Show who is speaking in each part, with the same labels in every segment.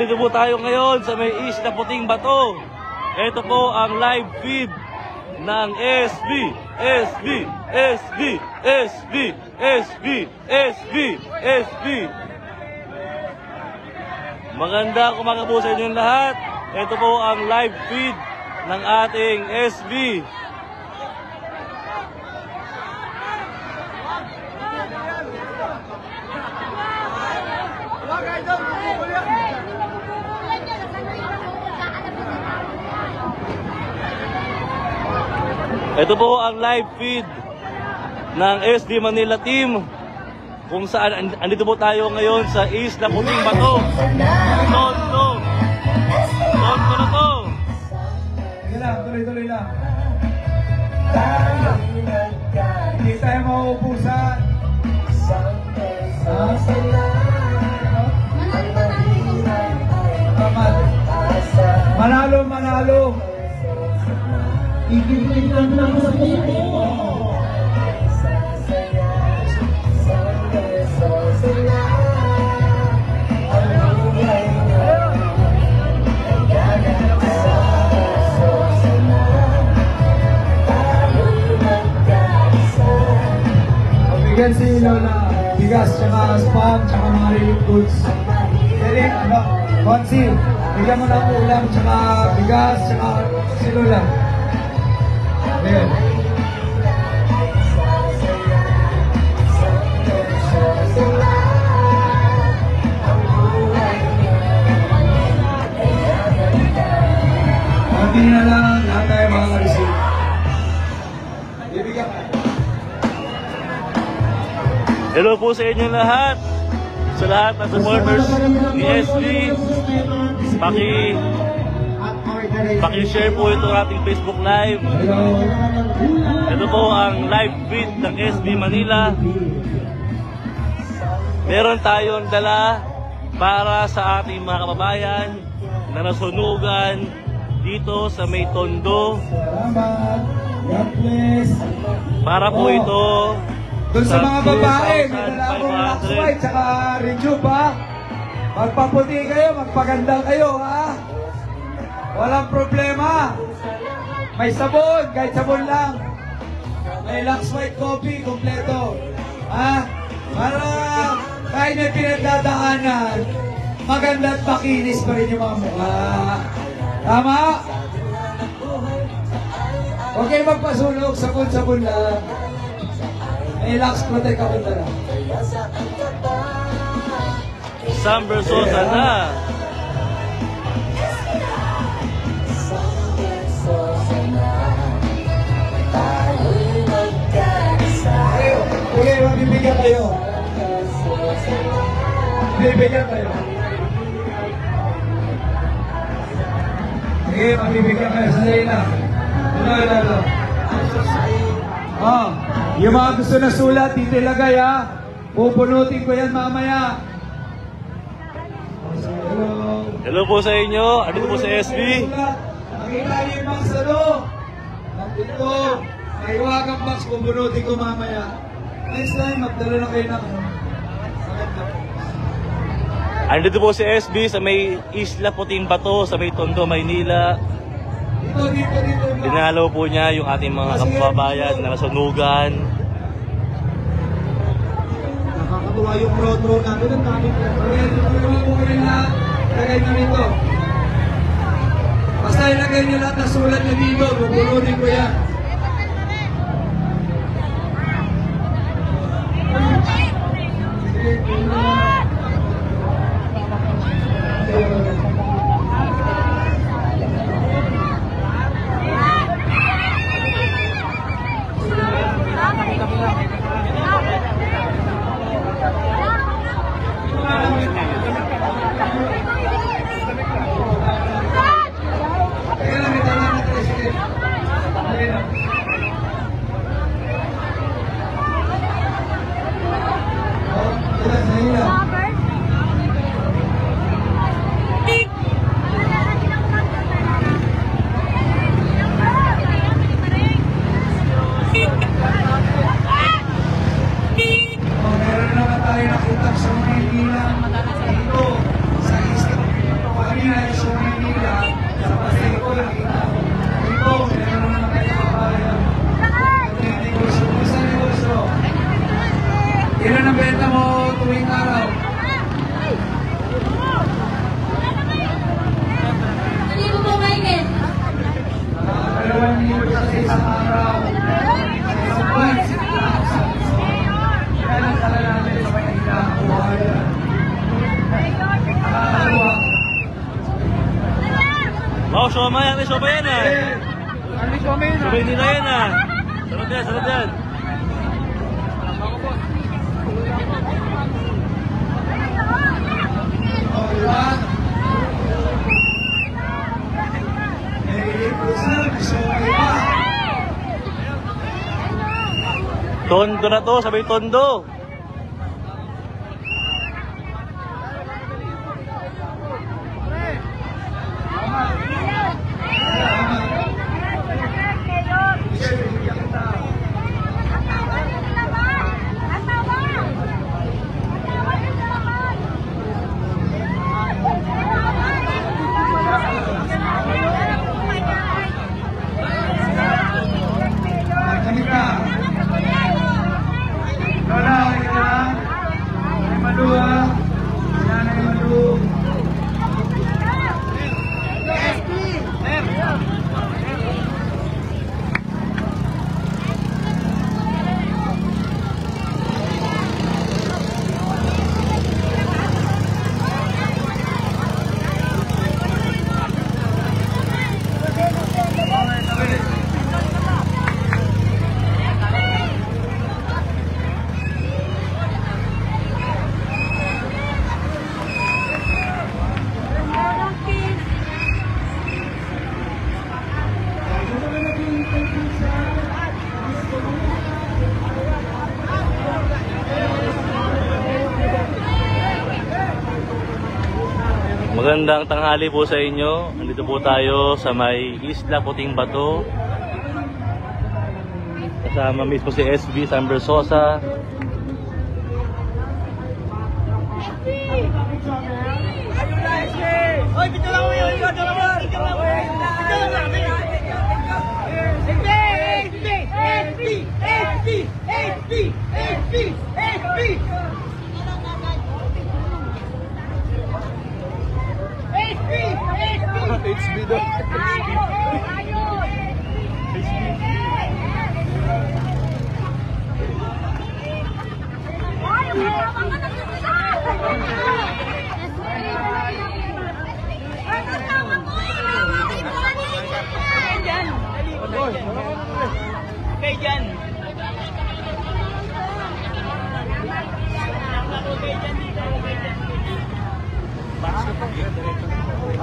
Speaker 1: andito po tayo ngayon sa may Isla Puting Bato. Ito po ang live feed ng SB. Maganda umaga po sa inyong lahat. Ito po ang live feed ng ating SB. Ito po ang live feed ng SB Manila team kung saan andito po tayo ngayon sa Isla Puting Bato. Tondo na to.
Speaker 2: Sige lang, tuloy-tuloy lang. Hindi tayo mauubusan. Manalo. Igil-igil lang sa puso. Bigyan si Lola bigas, tsaka spam, tsaka mga relief goods. Derek, Konsi, bigyan mo ng ulam, tsaka bigas, tsaka si Lola. Ayan. Konti na lang, lahat tayo makaka-receive. Bibigyan ka.
Speaker 1: Hello po sa inyo lahat. Sa lahat ng supporters ni SB. Paki-share po ito ating Facebook Live. Ito po ang live feed ng SB Manila. Meron tayong dala para sa ating mga kababayan na nasunugan dito sa may Tondo. Para po ito
Speaker 2: doon sa mga babae, may dala akong Max White tsaka Rejuve ha. Magpaputi kayo, magpaganda kayo ha. Walang problema. May sabon, kahit sabon lang. May Lux White coffee, kompleto. Ha? Para kahit may pinagdadaanan, maganda at makinis pa rin yung mga mukha. Tama? Huwag kayo magpasunog, sabon-sabon lang. May Lux Protect ako na.
Speaker 1: Samber Sosa na.
Speaker 2: Okay, magbibigyan kayo. Magbibigyan kayo. Okay, magbibigyan kayo. Sandali lang. Ito. Oh, yung mga gusto na sulat, dito ilagay ha. Pupunutin ko yan mamaya. Hello.
Speaker 1: Hello po sa inyo. Andito po sa SB.
Speaker 2: Nakita niyo yung box ano? Dito. May iwagang box, pupunutin ko mamaya. Next time, magdala na kayo ng
Speaker 1: Andito po si SB sa may Isla Puting Bato, sa may Tondo, Maynila.
Speaker 2: Dito.
Speaker 1: Dinalaw po niya yung ating mga kababayan na nasunugan.
Speaker 2: Nakakatuwa yung road natin. Ang dami po. Lagay na rito. Basta ilagay niyo lahat na sulat niyo dito. Pupunutin ko yan. Teka lang, may tala na 3 sa isang araw, sa isang buwan, yan ang tala namin sa Manila, kabuhayan. Nakakalawa.
Speaker 1: Oh, Shoma yan, Shoma yan ah. Shoma nila yan ah. Sarap yan, sarap yan.
Speaker 2: Oh, diba? So, iba.
Speaker 1: Tondo na to, sabay tondo.
Speaker 2: Halika. Lola, halika. Nanay Malu, ha? Nanay Malu.
Speaker 1: Magandang tanghali po sa inyo. Nandito po tayo sa may Isla Puting Bato. Kasama mismo si SB Sam Versosa.
Speaker 3: Hoy, pito lang mo yun! Pito lang mo! Pito lang mo! Pito lang namin! HB daw. Okay dyan.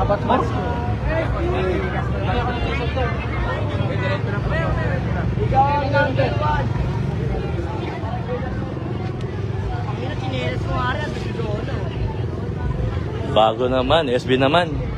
Speaker 3: Abat mas.
Speaker 1: Bago naman, SB naman.